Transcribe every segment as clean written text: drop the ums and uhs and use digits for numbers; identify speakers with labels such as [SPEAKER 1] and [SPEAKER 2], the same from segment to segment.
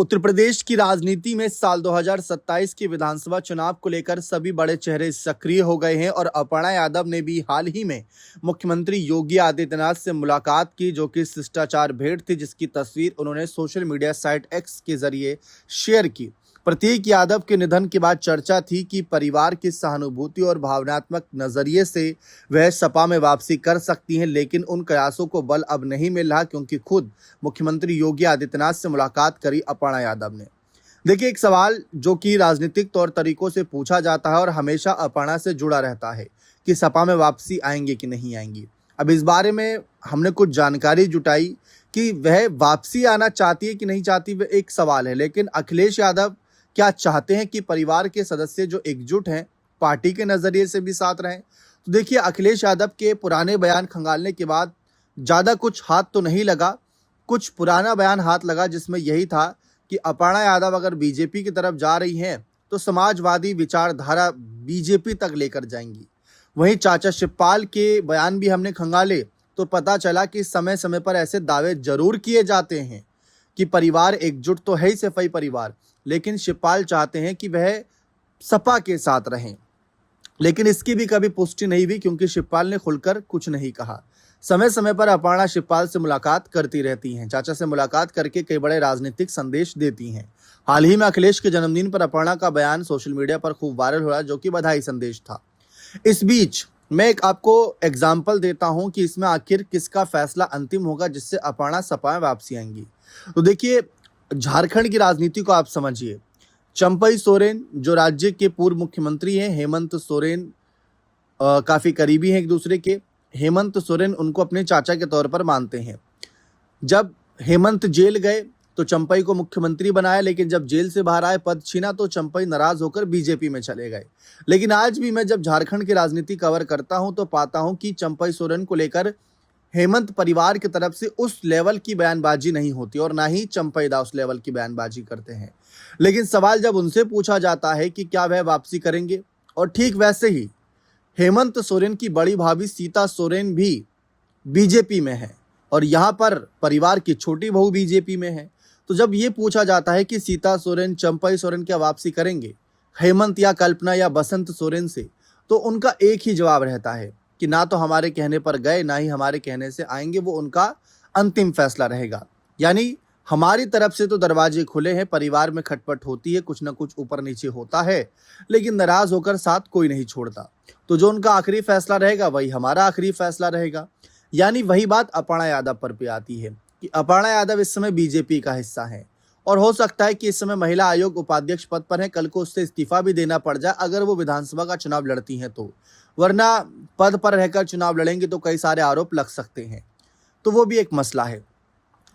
[SPEAKER 1] उत्तर प्रदेश की राजनीति में साल 2027 के विधानसभा चुनाव को लेकर सभी बड़े चेहरे सक्रिय हो गए हैं और अपर्णा यादव ने भी हाल ही में मुख्यमंत्री योगी आदित्यनाथ से मुलाकात की, जो कि शिष्टाचार भेंट थी, जिसकी तस्वीर उन्होंने सोशल मीडिया साइट एक्स के जरिए शेयर की। प्रतीक यादव के निधन के बाद चर्चा थी कि परिवार की सहानुभूति और भावनात्मक नजरिए से वह सपा में वापसी कर सकती हैं, लेकिन उन प्रयासों को बल अब नहीं मिल रहा क्योंकि खुद मुख्यमंत्री योगी आदित्यनाथ से मुलाकात करी अपर्णा यादव ने। देखिए, एक सवाल जो कि राजनीतिक तौर तरीकों से पूछा जाता है और हमेशा अपर्णा से जुड़ा रहता है कि सपा में वापसी आएंगे कि नहीं आएंगी। अब इस बारे में हमने कुछ जानकारी जुटाई कि वह वापसी आना चाहती है कि नहीं चाहती, वह एक सवाल है। लेकिन अखिलेश यादव क्या चाहते हैं कि परिवार के सदस्य जो एकजुट हैं पार्टी के नजरिए से भी साथ रहें? तो देखिए, अखिलेश यादव के पुराने बयान खंगालने के बाद ज़्यादा कुछ हाथ तो नहीं लगा। कुछ पुराना बयान हाथ लगा जिसमें यही था कि अपर्णा यादव अगर बीजेपी की तरफ जा रही हैं तो समाजवादी विचारधारा बीजेपी तक लेकर जाएंगी। वहीं चाचा शिवपाल के बयान भी हमने खंगाले तो पता चला कि समय समय पर ऐसे दावे जरूर किए जाते हैं कि परिवार एकजुट तो है ही सफाई परिवार, लेकिन शिवपाल चाहते हैं कि वह सपा के साथ रहें। लेकिन इसकी भी कभी पुष्टि नहीं हुई क्योंकि शिवपाल ने खुलकर कुछ नहीं कहा। समय समय पर अपर्णा शिवपाल से मुलाकात करती रहती हैं। चाचा से मुलाकात करके कई बड़े राजनीतिक संदेश देती हैं। हाल ही में अखिलेश के जन्मदिन पर अपर्णा का बयान सोशल मीडिया पर खूब वायरल हो रहा, जो कि बधाई संदेश था। इस बीच मैं एक आपको एग्जाम्पल देता हूं कि इसमें आखिर किसका फैसला अंतिम होगा जिससे अपर्णा सपा में वापसी आएंगी। तो देखिए, झारखंड की राजनीति को आप समझिए। चंपई सोरेन जो राज्य के पूर्व मुख्यमंत्री हैं, हेमंत सोरेन काफी करीबी हैं एक दूसरे के। हेमंत सोरेन उनको अपने चाचा के तौर पर मानते हैं। जब हेमंत जेल गए तो चंपई को मुख्यमंत्री बनाया, लेकिन जब जेल से बाहर आए, पद छीना, तो चंपई नाराज होकर बीजेपी में चले गए। लेकिन आज भी मैं जब झारखंड की राजनीति कवर करता हूं तो पाता हूं कि चंपई सोरेन को लेकर हेमंत परिवार की तरफ से उस लेवल की बयानबाजी नहीं होती और ना ही चंपई दा उस लेवल की बयानबाजी करते हैं। लेकिन सवाल जब उनसे पूछा जाता है कि क्या वह वापसी करेंगे, और ठीक वैसे ही हेमंत सोरेन की बड़ी भाभी सीता सोरेन भी बीजेपी में है और यहाँ पर परिवार की छोटी बहू बीजेपी में है। तो जब ये पूछा जाता है कि सीता सोरेन चंपई सोरेन क्या वापसी करेंगे, हेमंत या कल्पना या बसंत सोरेन से, तो उनका एक ही जवाब रहता है कि ना तो हमारे कहने पर गए ना ही हमारे कहने से आएंगे, वो उनका अंतिम फैसला रहेगा। यानी हमारी तरफ से तो दरवाजे खुले हैं, परिवार में खटपट होती है, कुछ ना कुछ ऊपर नीचे होता है, लेकिन नाराज होकर साथ कोई नहीं छोड़ता। तो जो उनका आखिरी फैसला रहेगा वही हमारा आखिरी फैसला रहेगा। यानी वही बात अपर्णा यादव पर भी आती है कि अपर्णा यादव इस समय बीजेपी का हिस्सा है और हो सकता है कि इस समय महिला आयोग उपाध्यक्ष पद पर है, कल को उससे इस्तीफा भी देना पड़ जाए अगर वो विधानसभा का चुनाव लड़ती हैं तो, वरना पद पर रहकर चुनाव लड़ेंगे तो कई सारे आरोप लग सकते हैं। तो वो भी एक मसला है।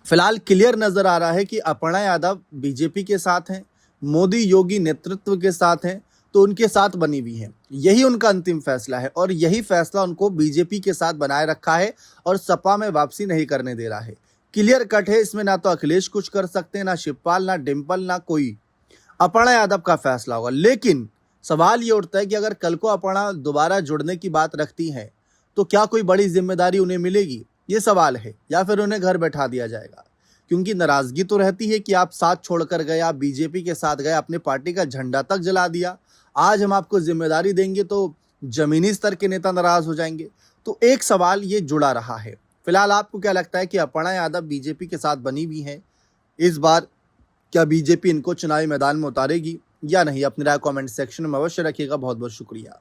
[SPEAKER 1] फिलहाल क्लियर नजर आ रहा है कि अपर्णा यादव बीजेपी के साथ हैं, मोदी योगी नेतृत्व के साथ हैं, तो उनके साथ बनी हुई हैं। यही उनका अंतिम फैसला है और यही फैसला उनको बीजेपी के साथ बनाए रखा है और सपा में वापसी नहीं करने दे रहा है। क्लियर कट है, इसमें ना तो अखिलेश कुछ कर सकते हैं, ना शिवपाल, ना डिम्पल, ना कोई। अपर्णा यादव का फैसला होगा। लेकिन सवाल ये उठता है कि अगर कल को अपर्णा दोबारा जुड़ने की बात रखती हैं तो क्या कोई बड़ी जिम्मेदारी उन्हें मिलेगी, ये सवाल है, या फिर उन्हें घर बैठा दिया जाएगा? क्योंकि नाराजगी तो रहती है कि आप साथ छोड़कर गए, आप बीजेपी के साथ गए, अपने पार्टी का झंडा तक जला दिया, आज हम आपको जिम्मेदारी देंगे तो जमीनी स्तर के नेता नाराज हो जाएंगे। तो एक सवाल ये जुड़ा रहा है। फिलहाल आपको क्या लगता है कि अपर्णा यादव बीजेपी के साथ बनी हुई है, इस बार क्या बीजेपी इनको चुनावी मैदान में उतारेगी या नहीं? अपनी राय कमेंट सेक्शन में अवश्य रखिएगा। बहुत बहुत शुक्रिया।